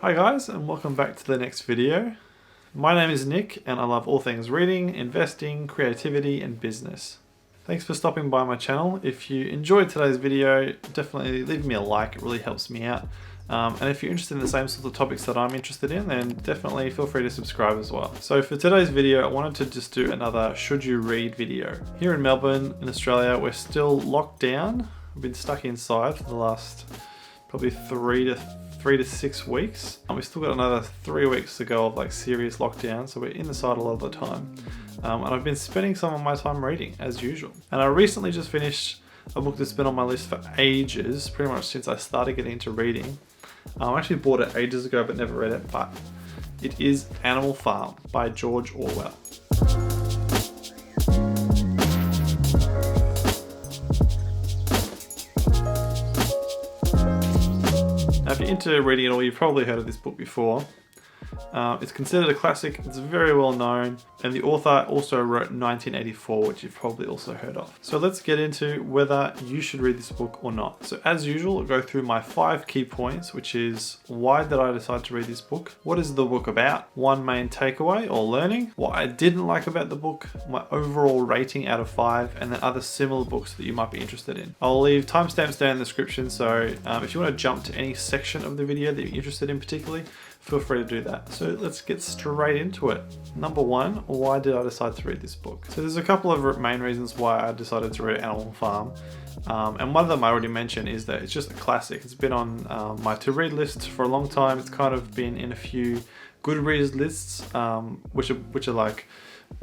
Hi guys, and welcome back to the next video. My name is Nick and I love all things reading, investing, creativity and business. Thanks for stopping by my channel. If you enjoyed today's video, definitely leave me a like, it really helps me out. And if you're interested in the same sort of topics that I'm interested in, then definitely feel free to subscribe as well. So for today's video, I wanted to just do another should you read video. Here in Melbourne, in Australia, we're still locked down. We've been stuck inside for the last probably three to 6 weeks. We've still got another 3 weeks to go of like serious lockdown, so we're inside a lot of the time. And I've been spending some of my time reading as usual. And I recently just finished a book that's been on my list for ages, pretty much since I started getting into reading. I actually bought it ages ago but never read it, but it is Animal Farm by George Orwell. Now, if you're into reading at all, you've probably heard of this book before. It's considered a classic, it's very well known, and the author also wrote 1984, which you've probably also heard of. So let's get into whether you should read this book or not. So as usual, I'll go through my 5 key points, which is why did I decide to read this book? What is the book about? One main takeaway or learning? What I didn't like about the book, my overall rating out of 5, and then other similar books that you might be interested in. I'll leave timestamps down in the description, so if you want to jump to any section of the video that you're interested in particularly, feel free to do that. So let's get straight into it. Number 1, why did I decide to read this book? So there's a couple of main reasons why I decided to read Animal Farm. And one of them I already mentioned is that it's just a classic. It's been on my to-read list for a long time. It's kind of been in a few good readers lists, which are like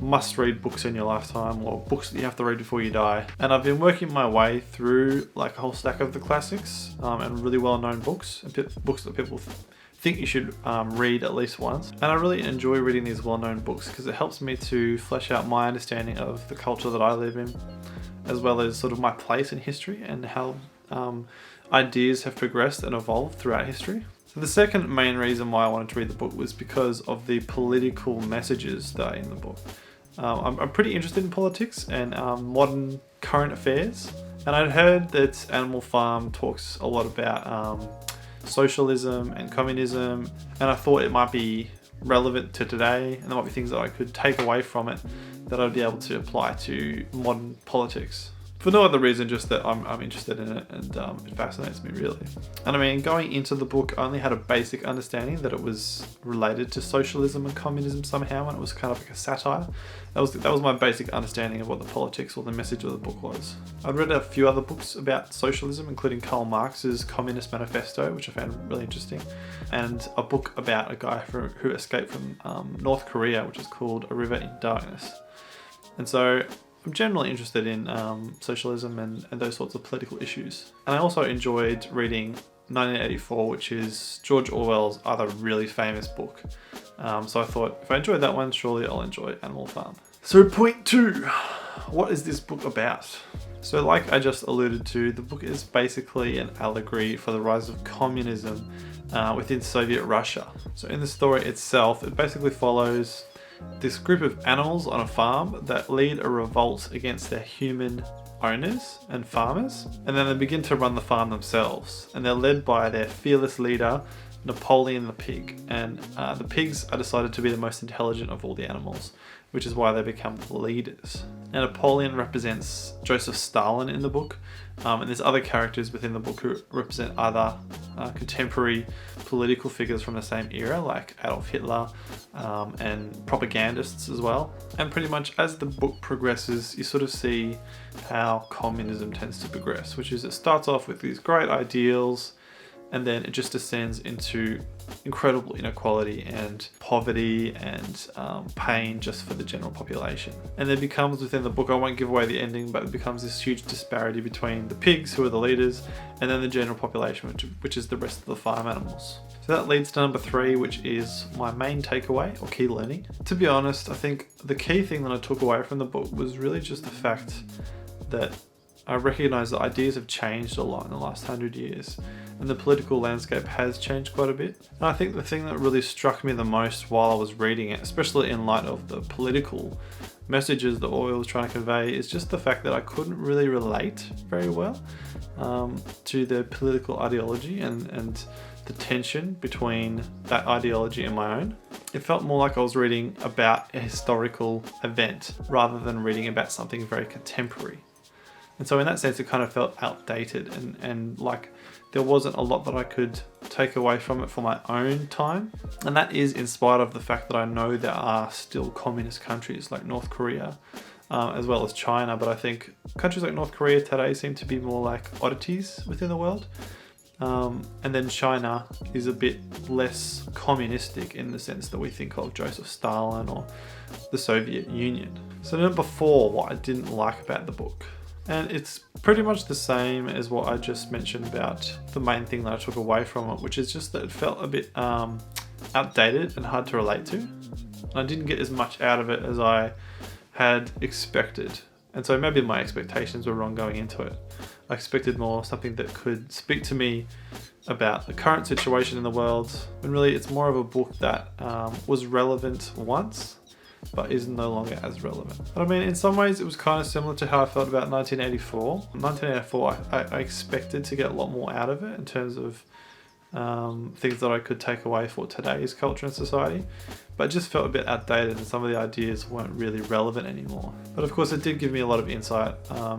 must-read books in your lifetime, or books that you have to read before you die. And I've been working my way through like a whole stack of the classics and really well-known books, and books that people think you should read at least once. And I really enjoy reading these well-known books because it helps me to flesh out my understanding of the culture that I live in, as well as sort of my place in history and how ideas have progressed and evolved throughout history. So the second main reason why I wanted to read the book was because of the political messages that are in the book. I'm pretty interested in politics and modern current affairs, and I'd heard that Animal Farm talks a lot about socialism and communism, and I thought it might be relevant to today, and there might be things that I could take away from it that I'd be able to apply to modern politics. For no other reason, just that I'm interested in it, and it fascinates me really. And I mean, going into the book, I only had a basic understanding that it was related to socialism and communism somehow, and it was kind of like a satire. That was my basic understanding of what the politics or the message of the book was. I'd read a few other books about socialism, including Karl Marx's Communist Manifesto, which I found really interesting, and a book about a guy who escaped from North Korea, which is called A River in Darkness. And so I'm generally interested in socialism and those sorts of political issues. And I also enjoyed reading 1984, which is George Orwell's other really famous book. So I thought, if I enjoyed that one, surely I'll enjoy Animal Farm. So point 2, what is this book about? So like I just alluded to, the book is basically an allegory for the rise of communism within Soviet Russia. So in the story itself, it basically follows this group of animals on a farm that lead a revolt against their human owners and farmers, and then they begin to run the farm themselves, and they're led by their fearless leader Napoleon the pig. And the pigs are decided to be the most intelligent of all the animals, which is why they become the leaders. And Napoleon represents Joseph Stalin in the book, and there's other characters within the book who represent other contemporary political figures from the same era, like Adolf Hitler and propagandists as well. And pretty much as the book progresses, you sort of see how communism tends to progress, which is it starts off with these great ideals, and then it just descends into incredible inequality and poverty and pain just for the general population. And there becomes, within the book, I won't give away the ending, but it becomes this huge disparity between the pigs, who are the leaders, and then the general population, which is the rest of the farm animals. So that leads to number 3, which is my main takeaway or key learning. To be honest, I think the key thing that I took away from the book was really just the fact that I recognize that ideas have changed a lot in the last 100 years. And the political landscape has changed quite a bit. And I think the thing that really struck me the most while I was reading it, especially in light of the political messages that Orwell was trying to convey, is just the fact that I couldn't really relate very well to the political ideology and the tension between that ideology and my own. It felt more like I was reading about a historical event rather than reading about something very contemporary. And so in that sense, it kind of felt outdated and like there wasn't a lot that I could take away from it for my own time. And that is in spite of the fact that I know there are still communist countries like North Korea, as well as China. But I think countries like North Korea today seem to be more like oddities within the world. And then China is a bit less communistic in the sense that we think of Joseph Stalin or the Soviet Union. So number 4, what I didn't like about the book. And it's pretty much the same as what I just mentioned about the main thing that I took away from it, which is just that it felt a bit outdated and hard to relate to. And I didn't get as much out of it as I had expected. And so maybe my expectations were wrong going into it. I expected more something that could speak to me about the current situation in the world, when really it's more of a book that was relevant once, but is no longer as relevant. But I mean, in some ways it was kind of similar to how I felt about 1984. 1984, I expected to get a lot more out of it in terms of things that I could take away for today's culture and society, but it just felt a bit outdated and some of the ideas weren't really relevant anymore. But of course it did give me a lot of insight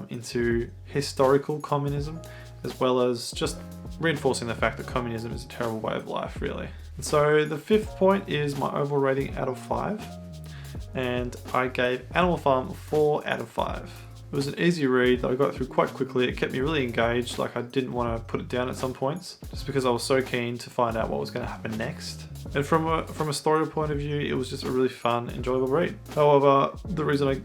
into historical communism, as well as just reinforcing the fact that communism is a terrible way of life, really. And so the 5th point is my overall rating out of 5. And I gave Animal Farm 4 out of 5. It was an easy read that I got through quite quickly. It kept me really engaged, like I didn't want to put it down at some points, just because I was so keen to find out what was going to happen next. And from a story point of view, it was just a really fun, enjoyable read. However, the reason I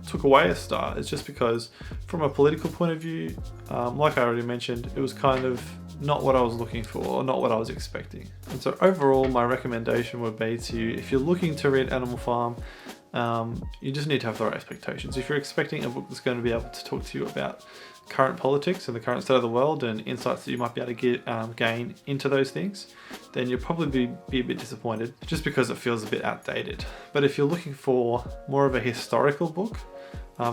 took away a star is just because from a political point of view, like I already mentioned, it was kind of not what I was looking for or not what I was expecting. And so overall, my recommendation would be to, if you're looking to read Animal Farm, you just need to have the right expectations. If you're expecting a book that's going to be able to talk to you about current politics and the current state of the world and insights that you might be able to gain into those things, then you'll probably be a bit disappointed just because it feels a bit outdated. But if you're looking for more of a historical book,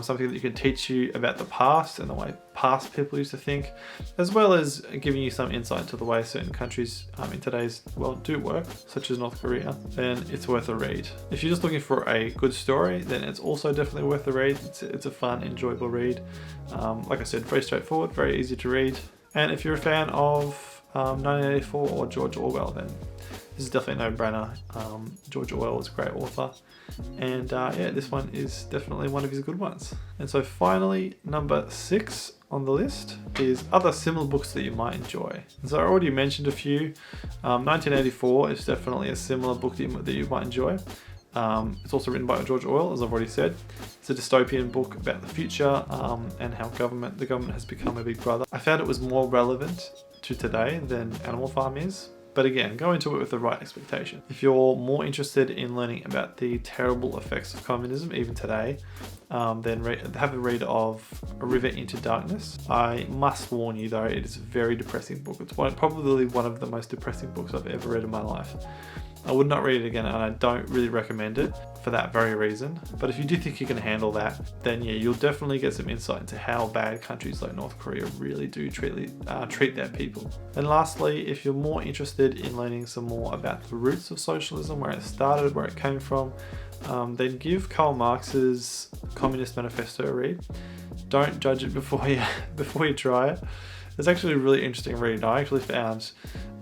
something that can teach you about the past and the way past people used to think, as well as giving you some insight into the way certain countries in today's world do work, such as North Korea, then it's worth a read. If you're just looking for a good story, then it's also definitely worth a read. It's a fun, enjoyable read. Like I said, very straightforward, very easy to read. And if you're a fan of 1984 or George Orwell, then this is definitely a no-brainer. George Orwell was a great author, and yeah, this one is definitely one of his good ones. And so finally, number 6 on the list is other similar books that you might enjoy. And so I already mentioned a few. 1984 is definitely a similar book that you might enjoy. It's also written by George Orwell, as I've already said. It's a dystopian book about the future and how the government has become a big brother. I found it was more relevant to today than Animal Farm is. But again, go into it with the right expectation. If you're more interested in learning about the terrible effects of communism, even today, then have a read of A River into Darkness. I must warn you though, it is a very depressing book. It's probably one of the most depressing books I've ever read in my life. I would not read it again, and I don't really recommend it for that very reason. But if you do think you can handle that, then yeah, you'll definitely get some insight into how bad countries like North Korea really do treat their people. And lastly, if you're more interested in learning some more about the roots of socialism, where it started, where it came from, then give Karl Marx's Communist Manifesto a read. Don't judge it before you try it. It's actually a really interesting read. I actually found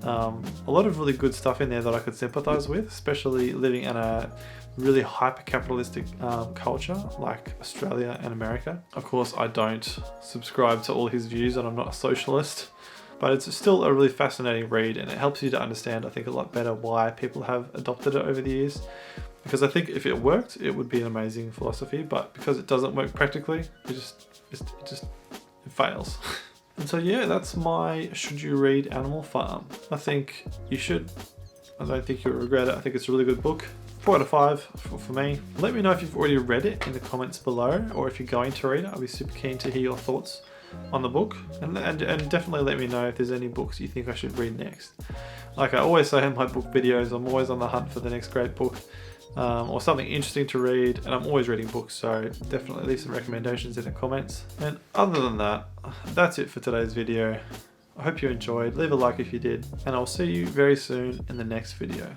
a lot of really good stuff in there that I could sympathize with, especially living in a really hyper-capitalistic culture like Australia and America. Of course, I don't subscribe to all his views and I'm not a socialist, but it's still a really fascinating read, and it helps you to understand, I think, a lot better why people have adopted it over the years. Because I think if it worked, it would be an amazing philosophy, but because it doesn't work practically, it fails. And so yeah, that's my should you read Animal Farm. I think you should. I don't think you'll regret it. I think it's a really good book. 4 out of 5 for me. Let me know if you've already read it in the comments below, or if you're going to read it. I'll be super keen to hear your thoughts on the book, and definitely let me know if there's any books you think I should read next. Like I always say in my book videos, I'm always on the hunt for the next great book. Or something interesting to read, and I'm always reading books, so definitely leave some recommendations in the comments. And other than that, that's it for today's video. I hope you enjoyed. Leave a like if you did, and I'll see you very soon in the next video.